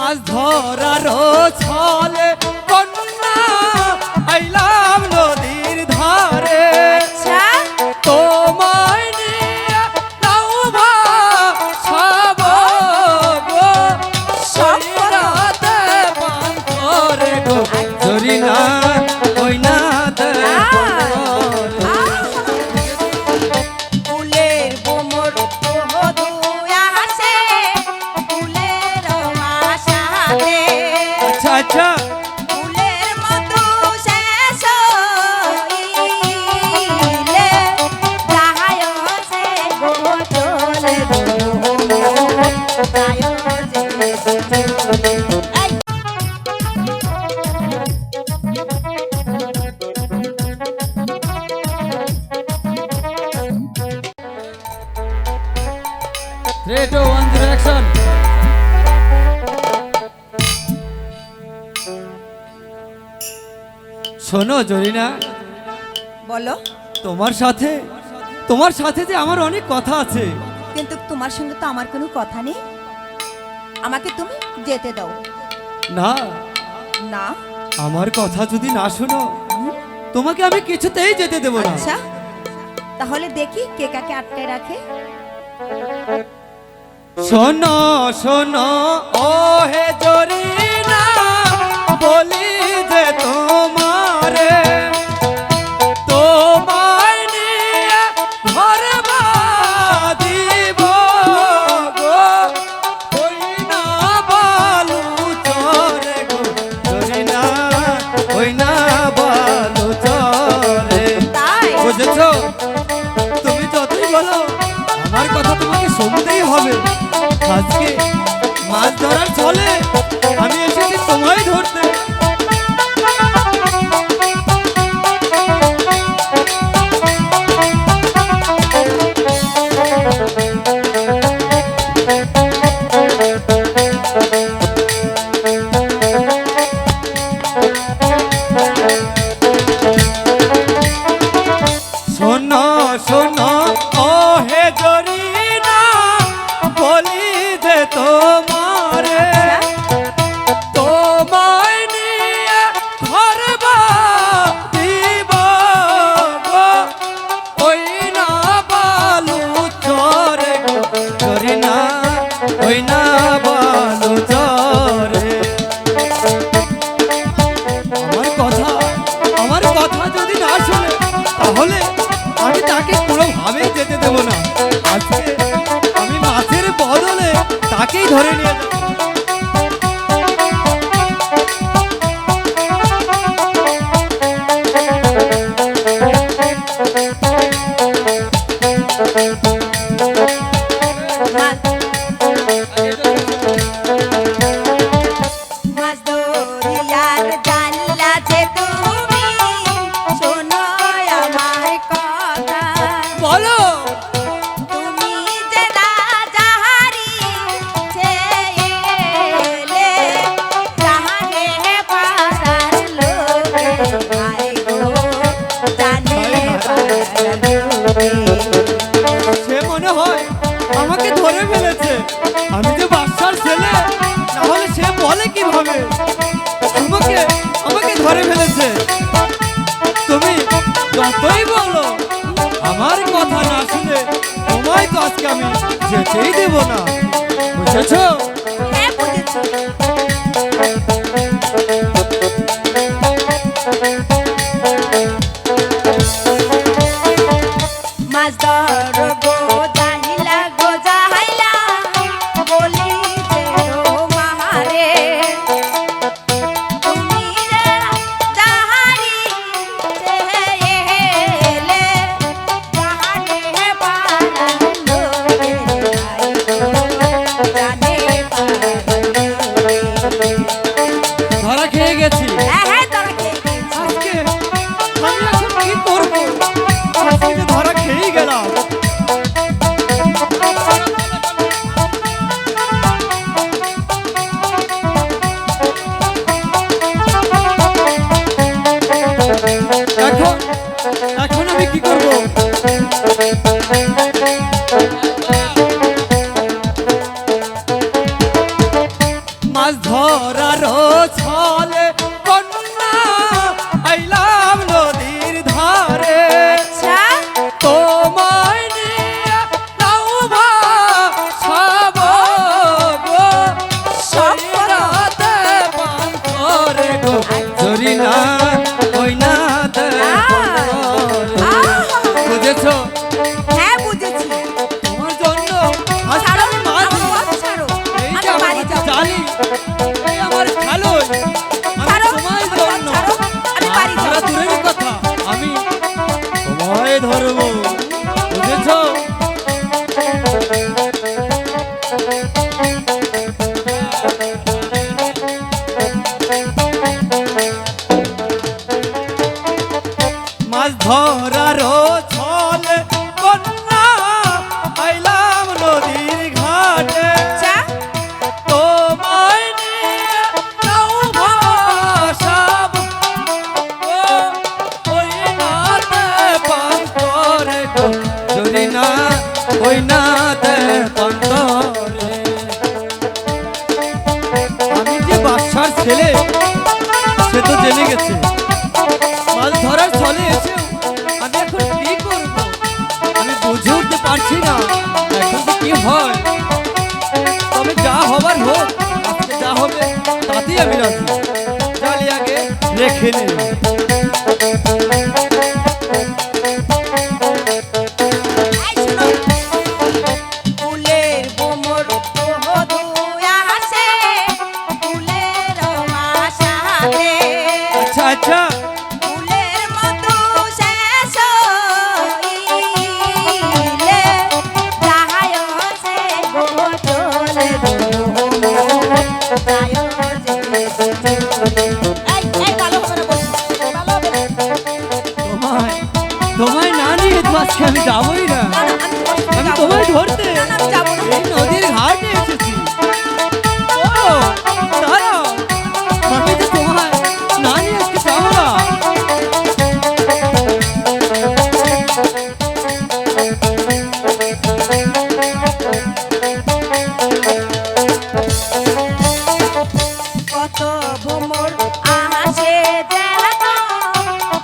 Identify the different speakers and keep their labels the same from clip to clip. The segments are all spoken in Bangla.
Speaker 1: মাছ ধরার ছলে কন্যা আইলাম নদীর ধারে।
Speaker 2: আচ্ছা
Speaker 1: তোমায় নিয়ে নৌভা সব গো সরাতে পান্থরে গো জরিনা ওই না দে
Speaker 2: ফুলের বোমর ধুয়া আসে ফুলের আশাতে।
Speaker 1: আচ্ছা আচ্ছা
Speaker 2: ফুলের মধু শেষ হইলে যাহায় সে গো চলে গো যায় যে চলে। এই
Speaker 1: 3, 2, 1 direction। শোনো জরিনা,
Speaker 2: বলো।
Speaker 1: তোমার সাথে যে আমার অনেক কথা আছে।
Speaker 2: কিন্তু তোমার সঙ্গে তো আমার কোনো কথা নেই, আমাকে তুমি যেতে দাও।
Speaker 1: না
Speaker 2: না
Speaker 1: আমার কথা যদি না শোনো তোমাকে আমি কিছুতেই যেতে দেব না।
Speaker 2: আচ্ছা তাহলে দেখি কে কাকে আটকে রাখে।
Speaker 1: শোনো শোনো ও হে জরিনা, বলি যে তোমারে তোমায় নিয়ে ঘর বাঁধিব গো ওই না বালু চরে গো জরিনা ওই না বালু চরে।
Speaker 2: তাই
Speaker 1: বুঝেছো? তুমি যতই বলো আমার কথা তোমাকে শুনতেই হবে। আজকে মাছ ধরার ছলে আমি এসেছি তোমায় ধরতে। শোনো শোনো ও হে জরিনা, বলি যে তোমারে তোমায় নিয়ে ঘর বাঁধিব গো ওই না বালু চরে গো জরিনা ওই না বালু চরে। আমার কথা যদি না শোনে তাহলে আমি তাকে কোনোভাবেই যেতে দেব না। আজকে আমি মাছের বদলে তাকেই ধরে নিয়ে যাব।
Speaker 2: মাছ ধরিয়ার জানলা যে তুমি শোনো আমার কথা।
Speaker 1: বলো
Speaker 2: তুমি যে রাজাহারি ছেলে জাহানে পাড়ার লোকে ভাই গো জানে পাড়ার লোকে।
Speaker 1: সে মনে হয় আমাকে ধরে ফেলেছে। আমি যে বাদশার ছেলে, তাহলে সে বলে কিভাবে আমাকে ধরে ফেলেছে। তুমি যতই বলো আমার কথা না শুনে তোমায় তো আজকে আমি যেতেই দেব না। বুঝেছো?
Speaker 2: হ্যাঁ বুঝেছি। মাছ ধরো গো জাহিলা গো জাহিলা বলি যে ও মাহারে তুমি রে জাহারি ছেলে জাহানে পাড়ার লোকে ভাই গো জানে পাড়ার লোকে।
Speaker 1: ধরা খেয়ে গেছি।
Speaker 2: হ্যাঁ হ্যাঁ তোরা খেয়ে গেছিস।
Speaker 1: আজকে আমি এখন কি করবো? আজকে যে ধরা খেয়েই গেলাম। এখন আমি কি করবো? মাছ মাছ ধরার ছলে কন্যা আইলাম নদীর ধারে
Speaker 2: আচ্ছা
Speaker 1: তোমায় নিয়ে নাও ভাসাবো গো সৈরাতে পান্থরে গো জরিনা কইনাতে বুঝেছো?
Speaker 2: হ্যাঁ বুঝেছি।
Speaker 1: তোমার জন্য আজকে
Speaker 2: ছাড়ো,
Speaker 1: আমি মাছ
Speaker 2: আমার
Speaker 1: ধরি।
Speaker 2: কথা ছাড়ো।
Speaker 1: এই
Speaker 2: আমি
Speaker 1: যে আমার
Speaker 2: বাড়ি যাবো।
Speaker 1: জালি, এই আমার খালই, আমি
Speaker 2: ছাড়ো,
Speaker 1: তোমায়
Speaker 2: আমার কথা
Speaker 1: জন্য
Speaker 2: ছাড়ো, আমি বাড়ি
Speaker 1: মাছ ধরা
Speaker 2: যাবো।
Speaker 1: দূরের কথা, আমি তোমায় ধরবো, বুঝেছো? মাছ ধরার ছলে কন্যা আইলাম নদীর ঘাটে
Speaker 2: আচ্ছা
Speaker 1: তোমায় নিয়ে নাও ভাসাবো গো ওই নাতে পান্তরে গো জরিনা ওই নাতে পান্তরে। আমি যে বাদশার ছেলে সে তো জেনে গেছে, মাছ ধরার ছলে এসেও আমি এখন কি করব আমি বুঝে উঠতে পারছি না এখন তো কি হয়। তবে যা হবার হোক, আজকে যা হবে তাতেই আমি রাজি। জালি আগে রেখে নে।
Speaker 2: এই শোনো। ফুলের বোমর মধু আসে, ফুলের আশাতে।
Speaker 1: আচ্ছা আচ্ছা
Speaker 2: ফুলের মধু শেষ হইলে, যাহায় সে গোচলে গো, যাহায় সে গোচলে। এই ভালো হবে না বলছি, ভালো হবে না।
Speaker 1: তোমায় তোমায় না নিয়ে তো আজকে আমি যাবোই না।
Speaker 2: না, না, আমি তোমার সাথে
Speaker 1: আমি
Speaker 2: যাবো
Speaker 1: তোমায়
Speaker 2: না।
Speaker 1: ধরতে
Speaker 2: না, না, আমি যাবো না।
Speaker 1: এই নদীর ঘাটে এসেছি। ও দাঁড়াও, আমি তো তোমায় না নিয়ে আজকে যাবো না।
Speaker 2: কত ভ্রমর আসে যেন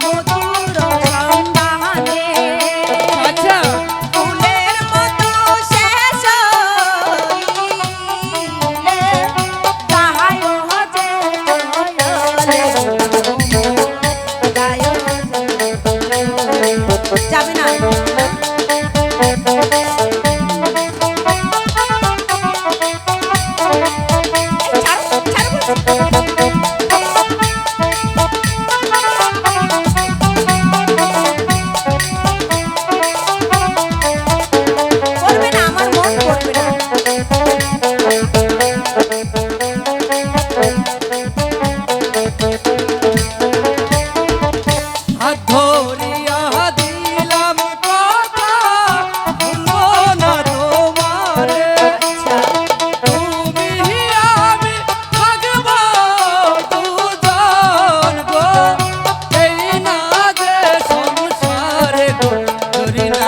Speaker 2: মধুর সন্ধানে,
Speaker 1: আচ্ছা
Speaker 2: ফুলের মতো শেষ হইলে, তাহায় হজে চলে যাবে না। ছাড়ো, ছাড়ো বলছি। করবে না, আমার মন করবে না।
Speaker 1: হাত ধরিয়া দিলাম কথা ভুলবো না তোমারে তুমি আমি থাকবো দুজন গো এই না যে সংসারে গো জরিনা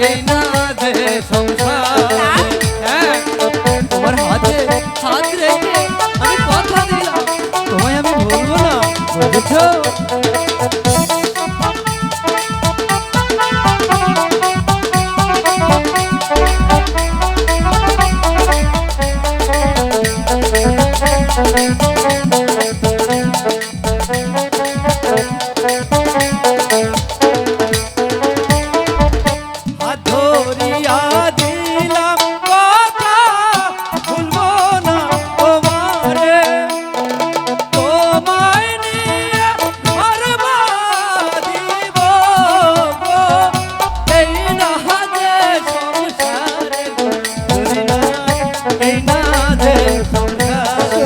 Speaker 1: এই না যে সংসারে। হ্যাঁ তোমার হাতে হাত রেখে আমি কথা দিলাম তোমায় আমি ভুলবো না, বুঝেছো? হাত ধরিয়া দিলাম কথা ভুলবো না তোমারে তোমায় নিয়ে ঘর বাঁধিব গো এই না যে সংসারে গো জরিনা এই না যে সংসারে।